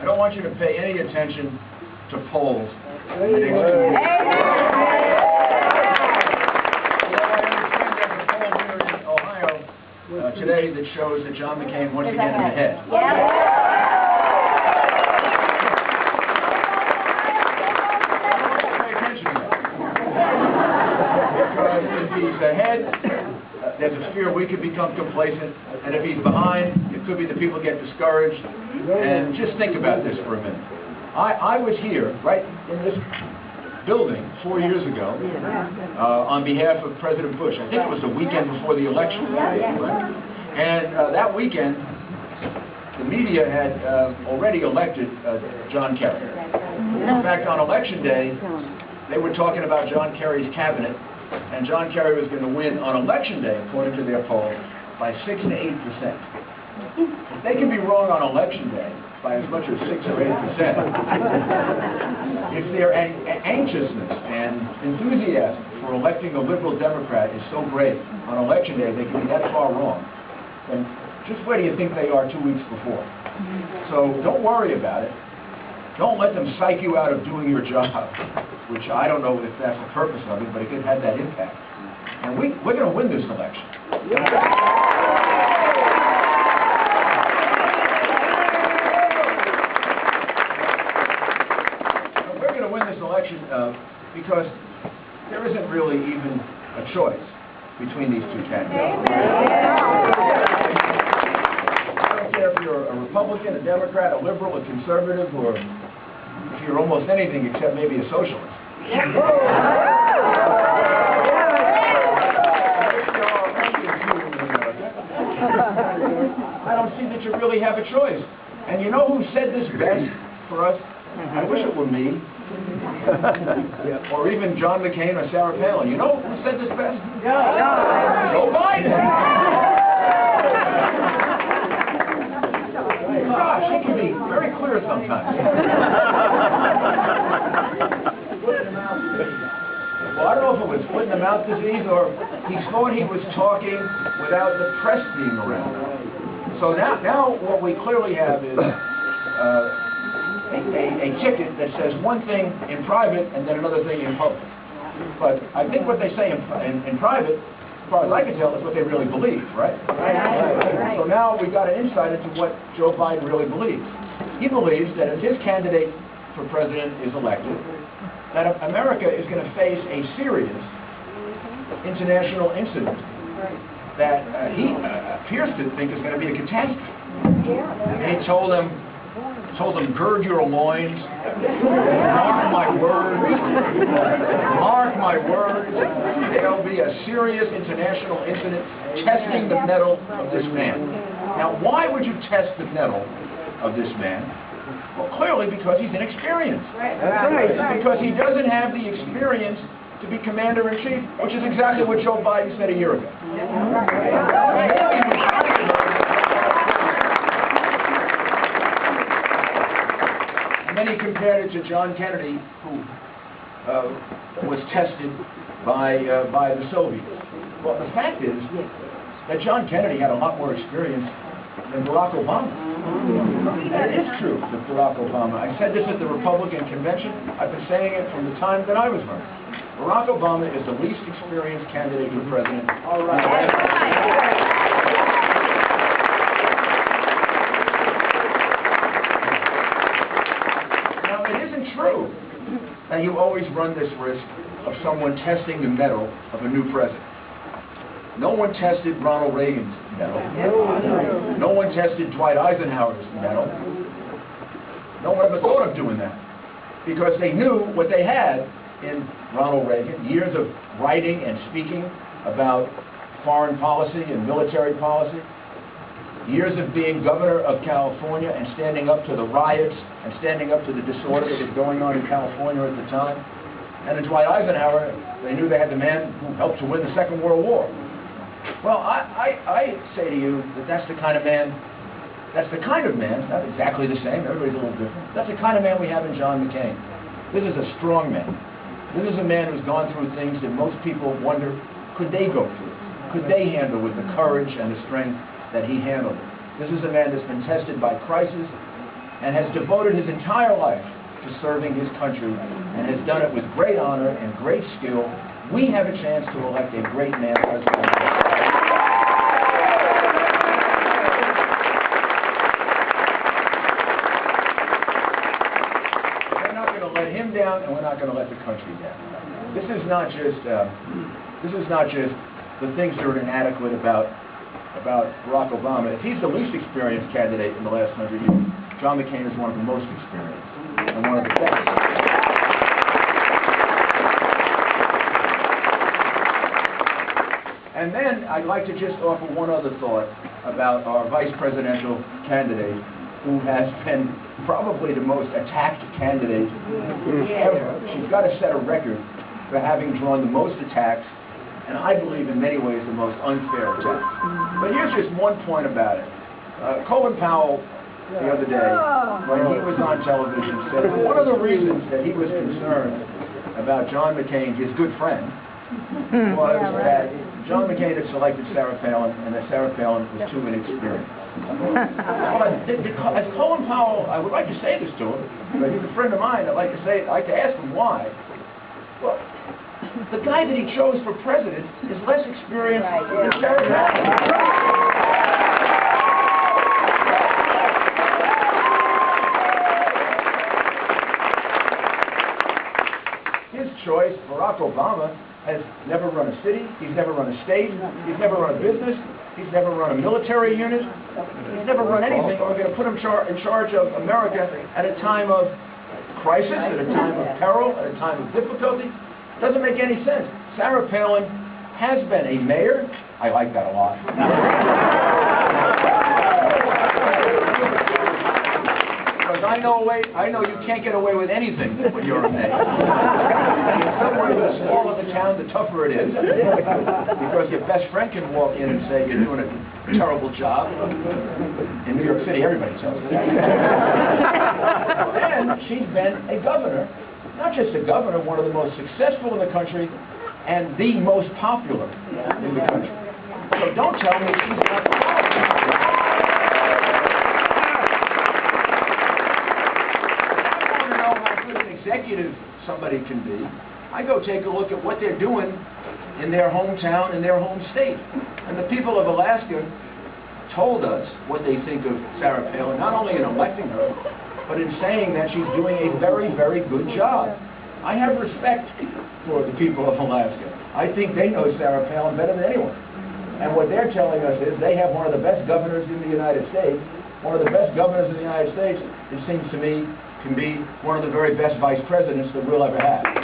I don't want you to pay any attention to polls. Today that shows that John McCain once again is ahead. Pay attention to that. Because if he's ahead, there's a fear we could become complacent, and if he's behind, it could be that people get discouraged. And just think about this for a minute. I was here, right in this building 4 years ago on behalf of President Bush. I think it was the weekend before the election. And that weekend, the media had already elected John Kerry. In fact, on Election Day, they were talking about John Kerry's cabinet, and John Kerry was going to win on Election Day, according to their poll, by 6 to 8%. They can be wrong on Election Day by as much as 6 or 8%. If their anxiousness and enthusiasm for electing a liberal Democrat is so great on Election Day, they can be that far wrong. And just where do you think they are 2 weeks before? So don't worry about it. Don't let them psych you out of doing your job, which I don't know if that's the purpose of it, but it could have that impact. And we're going to win this election. Because there isn't really even a choice between these two candidates. I don't care if you're a Republican, a Democrat, a liberal, a conservative, or if you're almost anything except maybe a socialist. I don't see that you really have a choice. And you know who said this best for us? I wish it were me. Or even John McCain or Sarah Palin. You know who said this best? Joe Biden! Gosh, he can be very clear sometimes. Well, I don't know if it was foot-and-the-mouth disease or he thought he was talking without the press being around. So now what we clearly have is a ticket that says one thing in private and then another thing in public. But I think what they say in private, as far as I can tell, is what they really believe, right? Right. So now we've got an insight into what Joe Biden really believes. He believes that if his candidate for president is elected, that America is going to face a serious international incident that he appears to think is going to be a catastrophe. And he told them, gird your loins, mark my words, there'll be a serious international incident testing the mettle of this man. Now, why would you test the mettle of this man? Well, clearly because he's inexperienced. Because he doesn't have the experience to be commander-in-chief, which is exactly what Joe Biden said a year ago. And then he compared it to John Kennedy, who was tested by the Soviets. Well, the fact is that John Kennedy had a lot more experience than Barack Obama. And it is true that Barack Obama, I said this at the Republican convention, I've been saying it from the time that I was running. Barack Obama is the least experienced candidate for president. All right. Now, it isn't true that you always run this risk of someone testing the mettle of a new president. No one tested Ronald Reagan's mettle. No one tested Dwight Eisenhower's mettle. No one ever thought of doing that because they knew what they had in Ronald Reagan, years of writing and speaking about foreign policy and military policy, years of being governor of California and standing up to the riots and standing up to the disorder that was going on in California at the time. And in Dwight Eisenhower, they knew they had the man who helped to win the Second World War. Well, I say to you that that's the kind of man, it's not exactly the same, everybody's a little different. That's the kind of man we have in John McCain. This is a strong man. This is a man who's gone through things that most people wonder, could they go through? Could they handle with the courage and the strength that he handled it? This is a man that's been tested by crisis and has devoted his entire life to serving his country and has done it with great honor and great skill, we have a chance to elect a great man president. We're not going to let him down, and we're not going to let the country down. This is not just the things that are inadequate about Barack Obama. If he's the least experienced candidate in the last 100 years, John McCain is one of the most experienced and one of the best. And then I'd like to just offer one other thought about our vice presidential candidate, who has been probably the most attacked candidate ever. She's got to set a record for having drawn the most attacks, and I believe in many ways the most unfair attacks. But here's just one point about it. Colin Powell, the other day, when he was on television, said one of the reasons that he was concerned about John McCain, his good friend, was that John McCain had selected Sarah Palin, and that Sarah Palin was too inexperienced. As Colin Powell, I would like to say this to him, but he's a friend of mine. I'd like to ask him why. Well, the guy that he chose for president is less experienced than Sarah Palin. His choice, Barack Obama, has never run a city, he's never run a state, he's never run a business, he's never run a military unit, he's never run anything. We're going to put him in charge of America at a time of crisis, at a time of peril, at a time of difficulty. Doesn't make any sense. Sarah Palin has been a mayor. I like that a lot. Because I know you can't get away with anything when you're a mayor. And in some ways, the smaller the town, the tougher it is. Because your best friend can walk in and say you're doing a terrible job. In New York City, everybody tells you that. And she's been a governor. Not just a governor, one of the most successful in the country and the most popular in the country. So don't tell me she's not qualified. I want to know how good an executive somebody can be. I go take a look at what they're doing in their hometown, in their home state. And the people of Alaska told us what they think of Sarah Palin, not only in electing her, but in saying that she's doing a very, very good job. I have respect for the people of Alaska. I think they know Sarah Palin better than anyone. And what they're telling us is they have one of the best governors in the United States. One of the best governors in the United States, it seems to me, can be one of the very best vice presidents that we'll ever have.